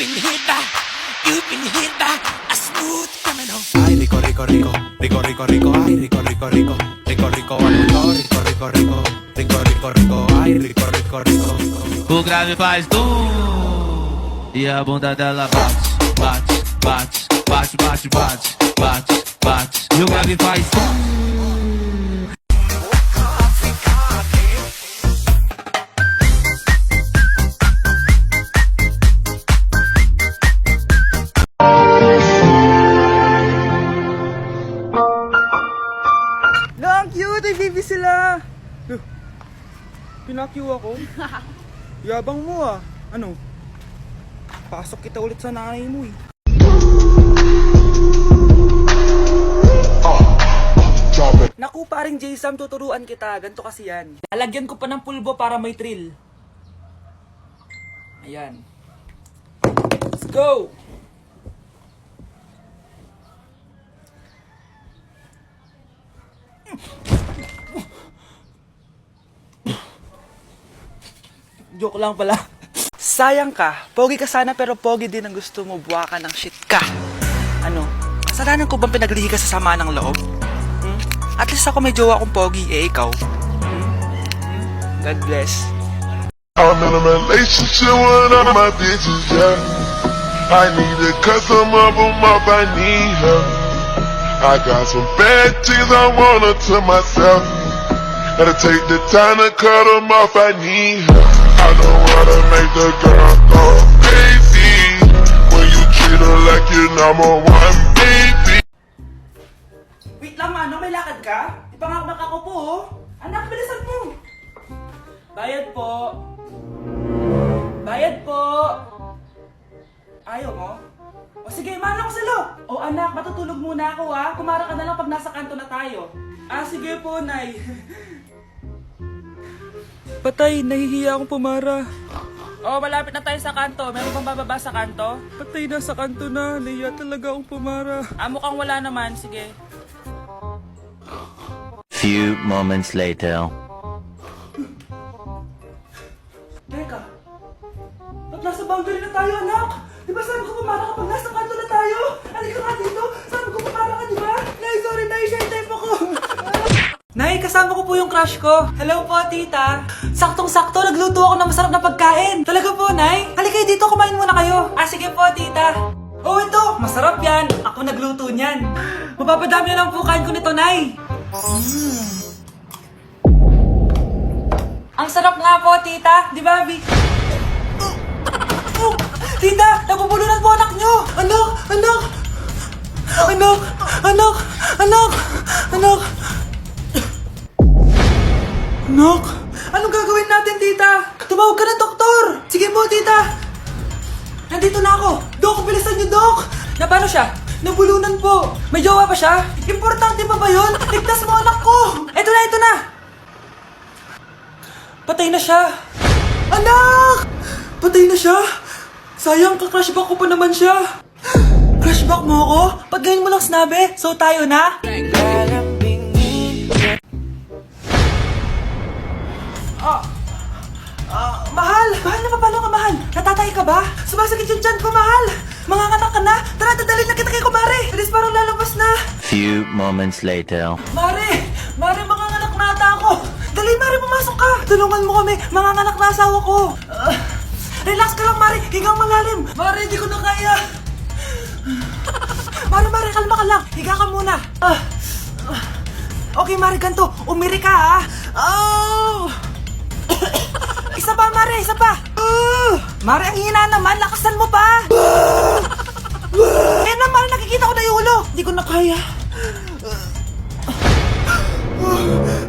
been hit by, you've been hit by a smooth criminal. Ay, rico, rico, rico, rico, rico, rico, ay, rico, rico, rico, rico, rico, rico, rico, rico, rico, rico, rico, rico, ay, rico, rico, rico. O grave faz e a bunda dela bate, bate, bate, bate, bate, bate, bate. E o grave faz Lang, cute! Ay, baby sila! Pinakyu ako? Yabang mo ah. Ano? Pasok kita ulit sa nanay mo eh. Naku, paring J-Sam, tuturuan kita. Ganto kasi yan. Lalagyan ko pa ng pulbo para may thrill. Ayan. Let's go! Joke lang pala. Sayang ka. Pogi ka sana pero pogi din ang gusto mo. Buwa ka ng shit ka. Ano? Kasalanan ko bang pinaglihi ka sa sama ng loob? At least ako may jowa akong pogi. Eh, ikaw? God bless. I'm in a relationship with one of my bitches, yeah. I need to cut some of them off, I need her. I got some bad things I want her to myself. Gotta take the time to cut them off, I need her. I don't wanna make the girl go crazy when you treat her like your number one baby. Wait lang, Mano. May lakad ka? Di pa nga ako nakakupo, oh. Anak, bilisan mo. Bayad po. Bayad po. Ayaw mo? O sige, Mano ko silo. O anak, matutulog muna ako, ha. Kumara ka na lang pag nasa kanto na tayo. Ah, sige po, Nay. Patay, nahihiya akong pumara. Oh, malapit na tayo sa kanto. Meron bang bababa sa kanto? Patay na sa kanto na. Nahiya talaga akong pumara. Ah, mukhang wala naman. Sige. Few moments later. Teka. Ba't nasa boundary na tayo, anak? Di ba sabi ko pumara kapag nasa kanto na tayo? Halika nga dito. Sabi ko pumara ka, di ba? Nay, sorry, Nay. Share time ako. Nay, kasama ko po yung crush ko. Hello po, tita. Saktong-sakto, nagluto ako ng masarap na pagkain. Talaga po, Nay? Halika dito, kumain muna kayo. Ah, sige po, tita. Oh, ito, masarap yan. Ako nagluto niyan. Mapapadami na lang po kain ko nito, Nay. Ang sarap nga po, tita. Di ba, Vic? Tita, nabubulunan po anak nyo. Anak, anak. Anak, anak, anak, anak. Anak, anong gagawin natin, tita? Tumawag ka ng doktor! Sige po, tita! Nandito na ako! Dok, bilisan niyo, Dok! Na paano siya? Nabulunan po! May jowa pa siya? Importante pa ba yun? Ligtas mo anak ko! Ito na, ito na! Patay na siya! Anak! Patay na siya? Sayang, ka-crushback ko pa naman siya! Crushback mo ako? Pag ngayon mo lang sinabi, so tayo na? Mahal! Mahal na paano ka, mahal? Natatay ka ba? Sumasakit yung tiyan ko, mahal! Manganganak ka na? Tara, dadalhin na kita kay kumare! Bilis, parang lalabas na! Few moments later. Mare! Mare, manganganak na ata ako! Dali, Mare, pumasok ka! Tulungan mo kami! Manganganak na asawa ko! Relax ka lang, Mare! Higang malalim! Mare, di ko na kaya! Mare, kalma ka lang! Higa ka muna! Okay, Mare, ganito! Umiri ka, ha! Oh! Isa pa, Mare! Isa pa! Mare, ang hina naman! Lakasan mo pa! Eh naman, nakikita ko na yung ulo! Hindi ko na kaya!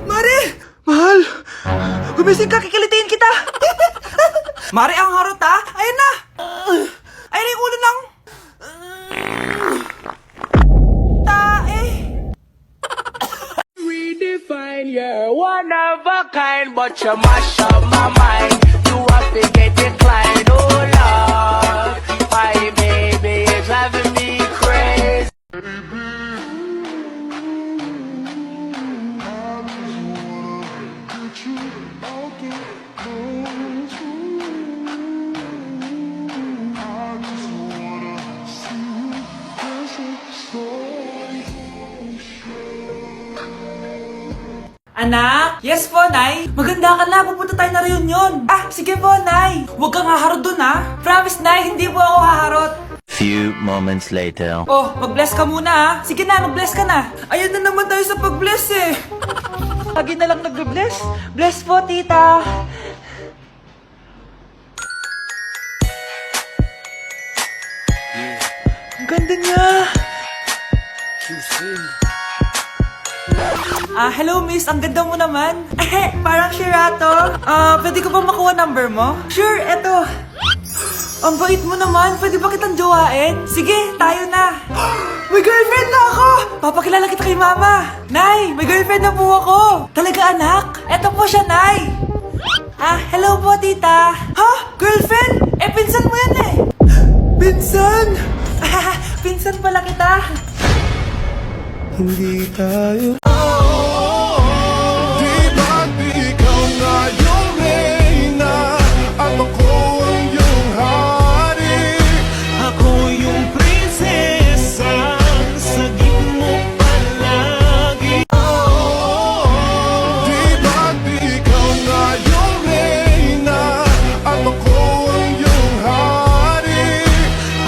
Mare! Mahal! Gumising ka, kikilitiin kita! Mare, ang harot, ha! Ayun na! Ayun na yung ulo ng... tae! Redefine, you're one of a kind, but you mash up my mind. You have to get declined, oh Lord. My baby is driving me crazy. I just Anak? Yes po, Nay. Maganda ka na, pupunta tayo na reunion. Ah, sige po, Nay. Huwag kang haharot dun, ha? Promise, Nay, hindi po ako haharot. Few moments later. Oh, mag-bless ka muna, ha? Sige na, mag-bless ka na. Ayun na naman tayo sa pag-bless, eh. Lagi na lang nag-bless. Bless po, tita. Ang ganda niya. Hello miss, ang ganda mo naman. Parang Sherato. Pwede ko ba makuha number mo? Sure, eto. Ang bait mo naman, pwede ba kitang jowain? Sige, tayo na. May girlfriend na ako! Papakilala kita kay mama. Nay, may girlfriend na po ako. Talaga anak? Eto po siya, Nay. Hello po tita. Ha? Girlfriend? Pinsan mo yan eh. Pinsan? Pinsan pala kita. Hindi tayo. Di ba't ikaw na yung reyna at ako ang iyong hari? Ako yung prinsesa, sagip mo palagi. Di ba't ikaw na yung reyna at ako ang iyong hari?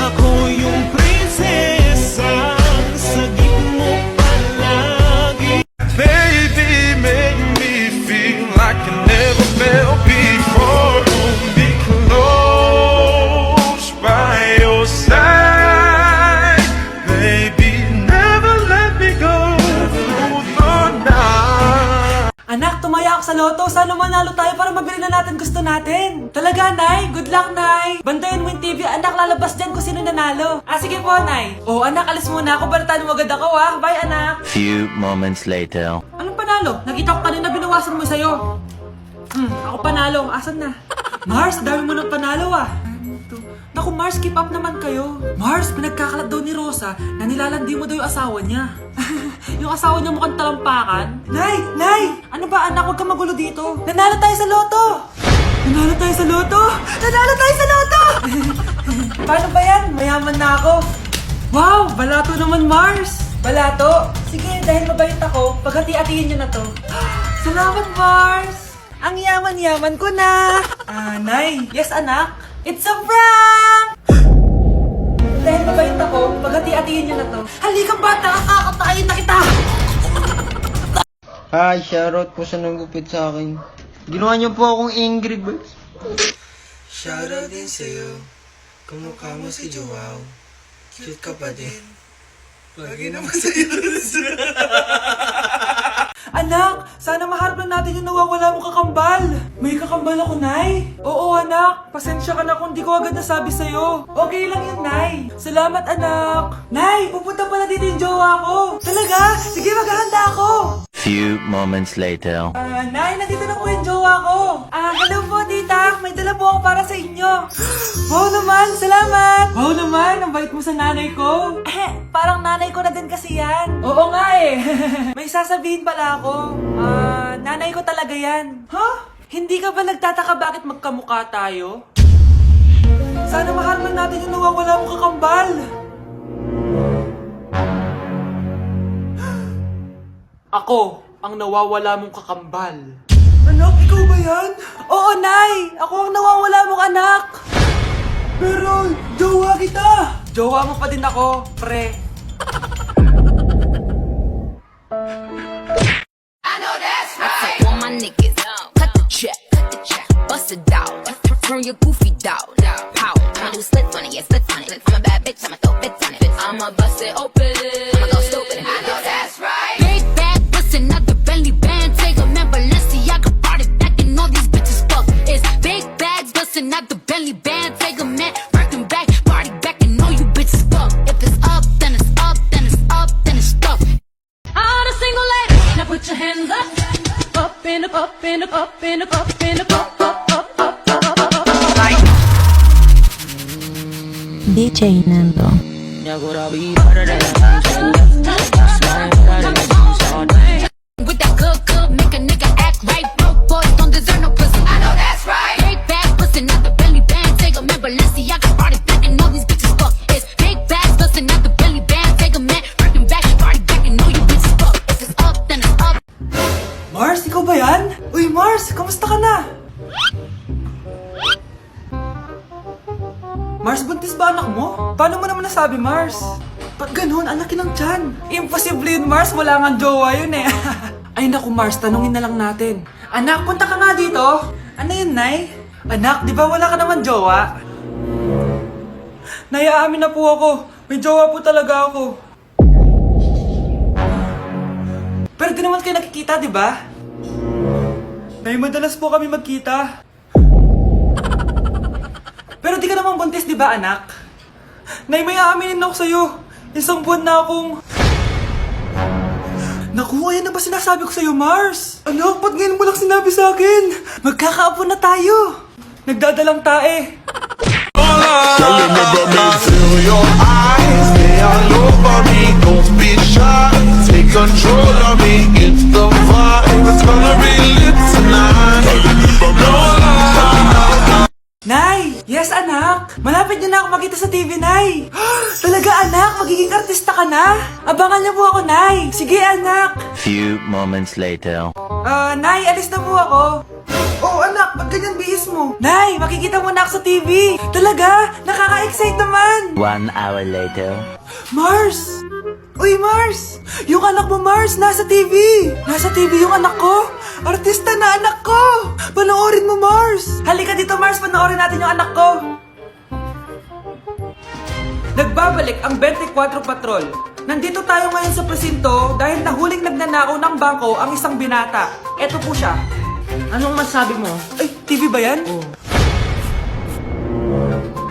Ako yung prinsesa, sagip mo palagi. Baby, make me feel like I never felt before. Be close by your side, baby, never let me go through the night. Anak, tumaya ako sa loto. Sana manalo tayo para mabili na natin gusto natin. Talaga, Nay? Good luck, Nay. Bantayan mo yung TV. Anak, lalabas dyan kung sino nanalo. Sige po, Nay. Oh, anak, alis muna ako. Balitaan mo agad ako, ha? Bye, anak. Few moments later. Anong panalo? Nakita ko kanina binawasan mo sa'yo. Ako panalo. Asan na? Mars, dami mo ng panalo, Naku, Mars, keep up naman kayo. Mars, pinagkakalat daw ni Rosa na nilalandi mo daw yung asawa niya. Yung asawa niya mukhang talampakan. Nay! Nay! Ano ba, anak? Huwag ka magulo dito. Nanalo tayo sa loto! Nanalo tayo sa loto! Nanalo tayo sa loto! Paano ba yan? Mayaman na ako. Wow! Balato naman, Mars! Balato? Sige, dahil mabait ako, paghati-hatiin niyo na to. Salamat, Mars! Ang yaman-yaman ko na! Nay! Yes, anak? It's a prank! Dahil mabait ako, paghati-hatiin niyo na to. Halika bata, kakatayin na kita! Hi, shoutout po sa nagupit sa akin. Ginawa niyo po akong angry birds. Shoutout din sa'yo, kamukha mo si Joao. Cute ka pa din. Lagi naman sa'yo. Anak, sana maharap na natin yung nawawala mong kakambal. May kakambal ako, Nay. Oo, anak. Pasensya ka na kung di ko agad nasabi sa'yo. Okay lang yun, Nay. Salamat, anak. Nay, pupunta pala dito yung jowa ko. Talaga? Sige, maghahanda ako. Few moments later. Nay, nandito na po yung jowa ko. Hello po, tita. May dala po ako para sa inyo. Wow naman, salamat. Wow naman, ang bait mo sa nanay ko. Parang nanay ko na din kasi yan. Oo nga eh. May sasabihin pala ako. Nanay ko talaga yan. Hindi ka ba nagtataka bakit magkamukha tayo? Sana maharman natin yung nawawala mong kakambal. Ako, ang nawawala mong kakambal. Anak, ikaw ba yan? Oo, Nay! Ako ang nawawala mong anak! Pero, jowa kita! Jowa mo pa din ako, pre. All my niggas, cut the check, bust it down, turn your goofy down, pow. I'ma do splits on it, yeah, splits on it. I'm a bad bitch, I'ma throw bits on it. I'ma bust it open, I'ma go stupid. I know that's right. Big bag, bustin' out the belly band, take a man, Balenciaga brought it back, and all these bitches fuck. It's big bags, bustin' out the belly band, take a man, working back, party back, and all you bitches fuck. If it's up, then it's up, then it's up, then it's stuck. On a single leg, now put your hands up. Up in the up in the up in the up in the up up. DJ Nando. With that good, make a nigga act right. Broke boys don't deserve no pussy. I know that's right. Big bag, bustin' out the belly band. Take a man, Balenciaga brought it back, and all these bitches fuck. It's big bags, bustin' out the belly band. Take a man, working back, party back, and all you bitches fuck. If it's up, then it's up. Mars, ikaw ba yan? Uy, Mars, kamusta ka na? Mars, buntis ba anak mo? Paano mo naman nasabi, Mars? Ba't ganun? Ang laki ng tiyan. Imposible yun, Mars. Wala nga jowa yun eh. Ay naku, Mars, tanungin na lang natin. Anak, punta ka nga dito. Ano yun, Nay? Anak, di ba wala ka naman jowa? Nay, aamin na po ako. May jowa po talaga ako. Pero di naman kayo nakikita, di ba? Nay, madalas po kami magkita. Pero di ka naman buntis, di ba, anak? Nay, may aaminin ako sa'yo. Isang buwan na akong... Naku, ayan na ba sinasabi ko sa'yo, Mars? Anak, ba't ngayon mo lang sinabi sa akin? Magkakaapo na tayo. Nagdadalang tae. Girl, you never me feel your eyes. They all over me. Don't be shy. Take control of me. It's the vibe. It's gonna be lit tonight. No lie. Nay! Yes, anak! Malapit niyo na ako makita sa TV, Nay! Talaga, anak? Magiging artista ka na? Abangan niyo po ako, Nay! Sige, anak! Few moments later. Nay, alis na po ako. Oh, anak, ba't ganyan bihis mo? Nay, makikita mo na ako sa TV! Talaga? Nakaka-excite naman! 1 hour later. Mars! Uy, Mars! Yung anak mo, Mars, nasa TV! Nasa TV yung anak ko! Artista na anak ko! Panoorin mo, Mars! Halika dito, Mars, panoorin natin yung anak ko! Nagbabalik ang 24 Patrol. Nandito tayo ngayon sa presinto dahil nahuling nagnanakaw ng bangko ang isang binata. Eto po siya. Anong masabi mo? Ay, TV ba yan?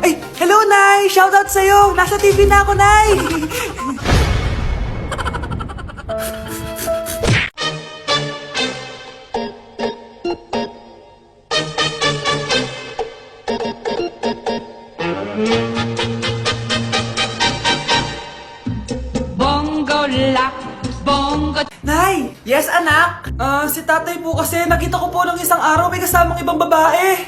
Ay, hello, Nay! Shoutout sa'yo! Nasa TV na ako, Nay! Nay! Yes, anak! Si tatay po kasi nakita ko po ng isang araw may kasamang ibang babae.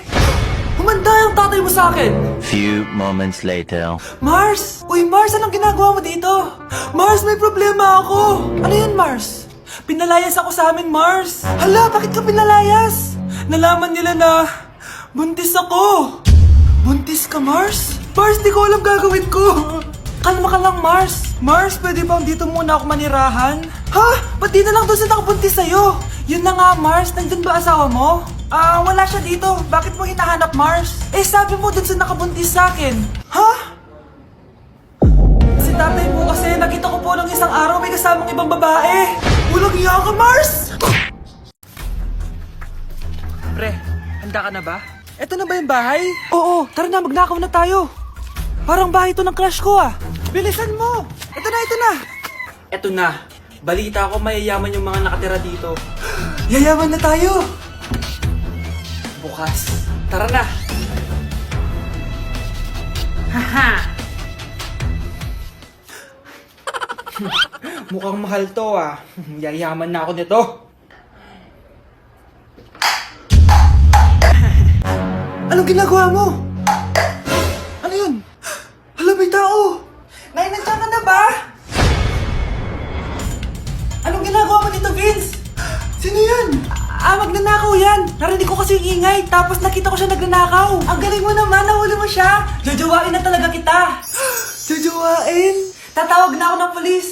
Humanda yung tatay mo sa akin. Few moments later. Mars! Uy, Mars, anong ginagawa mo dito? Mars, may problema ako. Ano yun, Mars? Pinalayas ako sa amin, Mars. Hala, bakit ka pinalayas? Nalaman nila na buntis ako. Buntis ka, Mars? Mars, di ko alam gagawin ko. Kalma ka lang, Mars. Mars, pwede bang dito muna ako manirahan? Ha? Ba't di na lang doon sa nakabuntis sa'yo? Yun na nga, Mars. Nandun ba asawa mo? Wala siya dito. Bakit mo hinahanap, Mars? Eh, sabi mo doon sa nakabuntis sa akin. Ha? Si tatay mo kasi nakita ko po ng isang araw may kasamang ibang babae. Walang iya ka, Mars! Pre, handa ka na ba? Eto na ba yung bahay? Oo, tara na, magnakaw na tayo. Parang bahay to ng crush ko ah. Bilisan mo! Ito na, ito na! Ito na. Balita ko mayayaman yung mga nakatira dito. Yayaman na tayo! Bukas. Tara na! Haha! Mukhang mahal to ah. Yayaman na ako nito. Anong ginagawa mo? Ano yun? Hala, may tao! Nay, nandiyan ka na ba? Anong ginagawa mo dito, Vince? Sino yan? Magnanakaw yan. Narinig ko kasi yung ingay, tapos nakita ko siya nagnanakaw. Ang galing mo naman, nahuli mo siya. Jojowain na talaga kita. Jojowain? Tatawag na ako ng polis.